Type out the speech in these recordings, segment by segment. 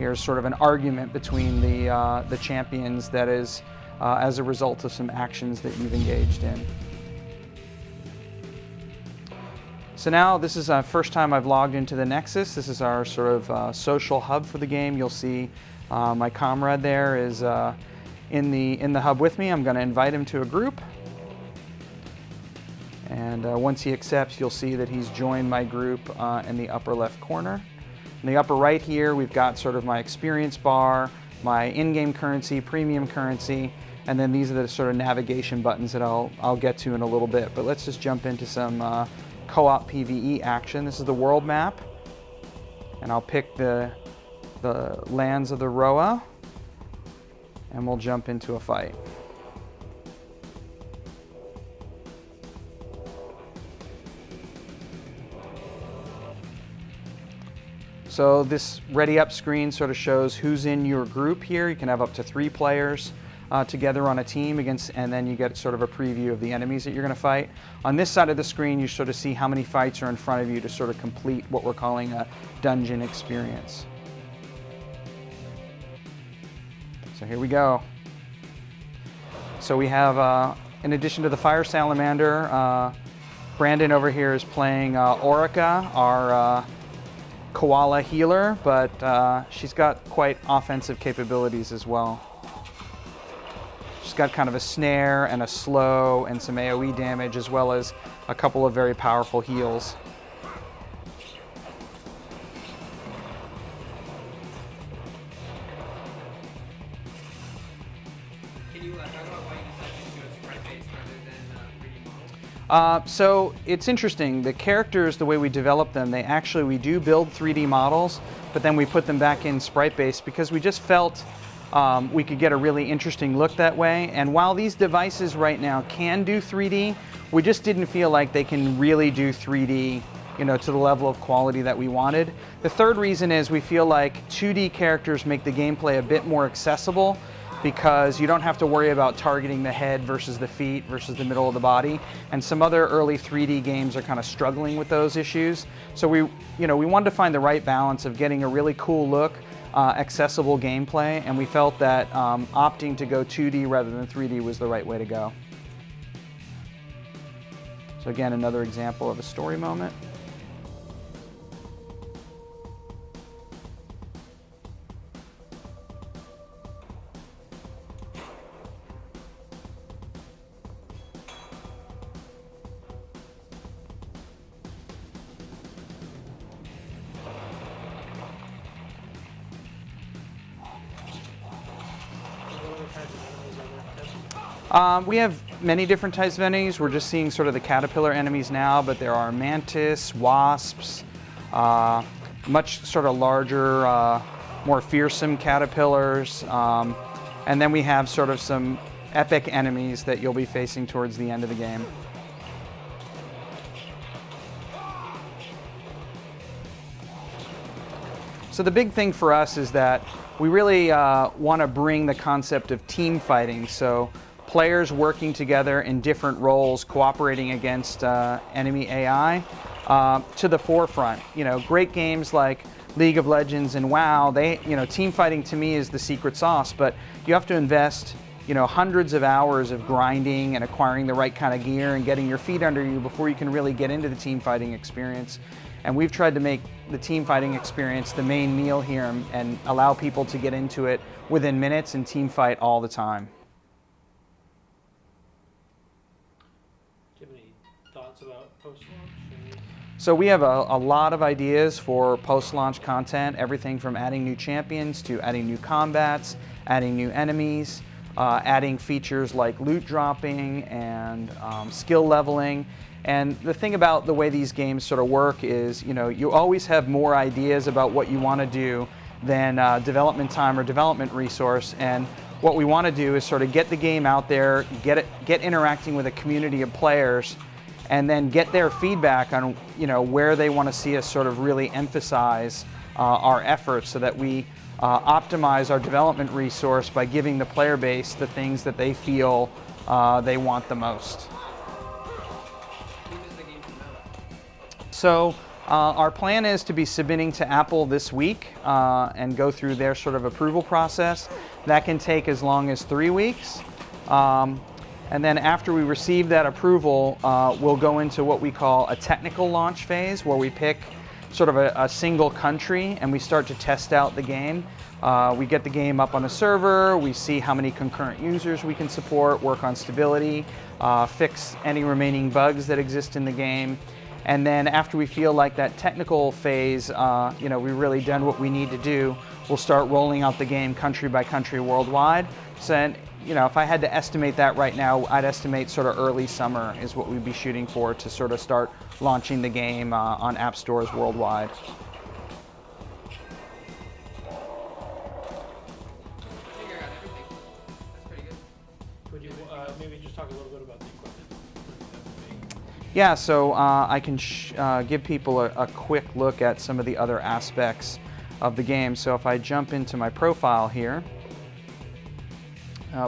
here's sort of an argument between the champions that is as a result of some actions that you've engaged in. So now this is the first time I've logged into the Nexus. This is our sort of social hub for the game. You'll see my comrade there is in the hub with me. I'm going to invite him to a group. And once he accepts, you'll see that he's joined my group in the upper left corner. In the upper right here, we've got sort of my experience bar, my in-game currency, premium currency, and then these are the sort of navigation buttons that I'll get to in a little bit. But let's just jump into some co-op PvE action. This is the world map, and I'll pick the lands of the Roa, and we'll jump into a fight. So this ready up screen sort of shows who's in your group here. You can have up to 3 players together on a team against, and then you get sort of a preview of the enemies that you're going to fight. On this side of the screen, you sort of see how many fights are in front of you to sort of complete what we're calling a dungeon experience. So here we go. So we have, in addition to the Fire Salamander, Brandon over here is playing Orica, our koala healer, but she's got quite offensive capabilities as well. She's got kind of a snare and a slow and some AoE damage, as well as a couple of very powerful heals. Can you talk about why you decided to do a sprite-based rather than 3D models? So it's interesting. The characters, the way we develop them, we do build 3D models, but then we put them back in sprite-based because we just felt we could get a really interesting look that way. And while these devices right now can do 3D, we just didn't feel like they can really do 3D, to the level of quality that we wanted. The third reason is we feel like 2D characters make the gameplay a bit more accessible because you don't have to worry about targeting the head versus the feet versus the middle of the body. And some other early 3D games are kind of struggling with those issues. So we wanted to find the right balance of getting a really cool look, accessible gameplay, and we felt that opting to go 2D rather than 3D was the right way to go. So again, another example of a story moment. We have many different types of enemies. We're just seeing sort of the caterpillar enemies now, but there are mantis, wasps, much sort of larger, more fearsome caterpillars, and then we have sort of some epic enemies that you'll be facing towards the end of the game. So the big thing for us is that we really want to bring the concept of team fighting. So players working together in different roles, cooperating against enemy AI, to the forefront. Great games like League of Legends and WoW, team fighting to me is the secret sauce, but you have to invest, hundreds of hours of grinding and acquiring the right kind of gear and getting your feet under you before you can really get into the team fighting experience. And we've tried to make the team fighting experience the main meal here and allow people to get into it within minutes and team fight all the time. Do you have any thoughts about post-launch? So we have a lot of ideas for post-launch content, everything from adding new champions to adding new combats, adding new enemies, adding features like loot dropping and skill leveling. And the thing about the way these games sort of work is, you always have more ideas about what you want to do than development time or development resource. And what we want to do is sort of get the game out there, get interacting with a community of players, and then get their feedback on where they want to see us sort of really emphasize our efforts so that we optimize our development resource by giving the player base the things that they feel they want the most. So Our plan is to be submitting to Apple this week and go through their sort of approval process. That can take as long as 3 weeks. And then after we receive that approval, we'll go into what we call a technical launch phase, where we pick sort of a single country and we start to test out the game. We get the game up on a server, we see how many concurrent users we can support, work on stability, fix any remaining bugs that exist in the game. And then after we feel like that technical phase, we really done what we need to do, we'll start rolling out the game country by country worldwide. So, if I had to estimate that right now, I'd estimate sort of early summer is what we'd be shooting for to sort of start launching the game on app stores worldwide. Figure out everything. That's pretty good. Would you maybe just talk a little bit about the equipment? Yeah, so I can give people a quick look at some of the other aspects of the game. So if I jump into my profile here,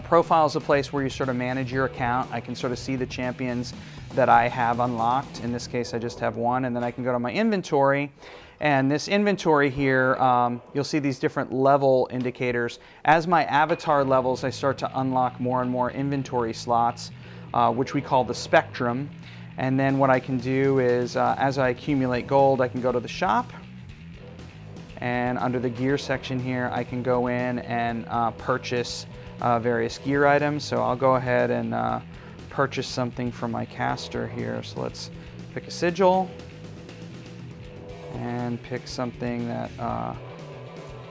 profile is a place where you sort of manage your account. I can sort of see the champions that I have unlocked. In this case, I just have one, and then I can go to my inventory. And this inventory here, you'll see these different level indicators. As my avatar levels, I start to unlock more and more inventory slots, which we call the spectrum. And then what I can do is, as I accumulate gold, I can go to the shop. And under the gear section here, I can go in and purchase various gear items. So I'll go ahead and purchase something from my caster here. So let's pick a sigil and pick something that,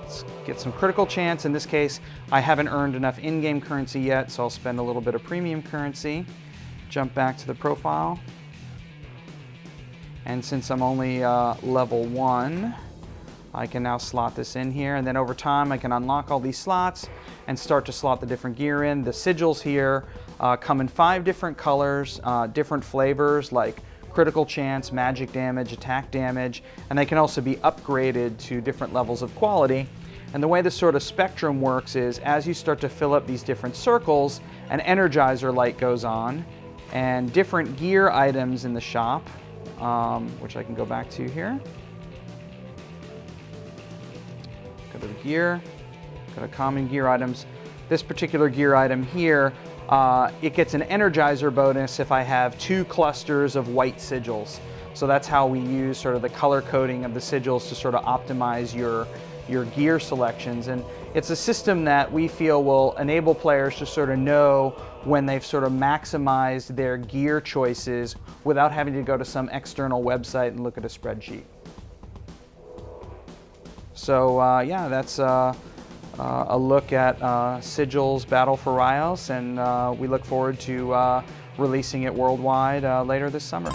let's get some critical chance. In this case, I haven't earned enough in-game currency yet, so I'll spend a little bit of premium currency. Jump back to the profile. And since I'm only level 1, I can now slot this in here, and then over time I can unlock all these slots and start to slot the different gear in. The sigils here come in 5 different colors, different flavors like critical chance, magic damage, attack damage, and they can also be upgraded to different levels of quality. And the way this sort of spectrum works is, as you start to fill up these different circles, an energizer light goes on, and different gear items in the shop, which I can go back to here. Go to the gear, go to common gear items. This particular gear item here, it gets an energizer bonus if I have 2 clusters of white sigils. So that's how we use sort of the color coding of the sigils to sort of optimize your gear selections. And it's a system that we feel will enable players to sort of know when they've sort of maximized their gear choices without having to go to some external website and look at a spreadsheet. So yeah, that's a look at Sigils Battle for Raios, and we look forward to releasing it worldwide later this summer.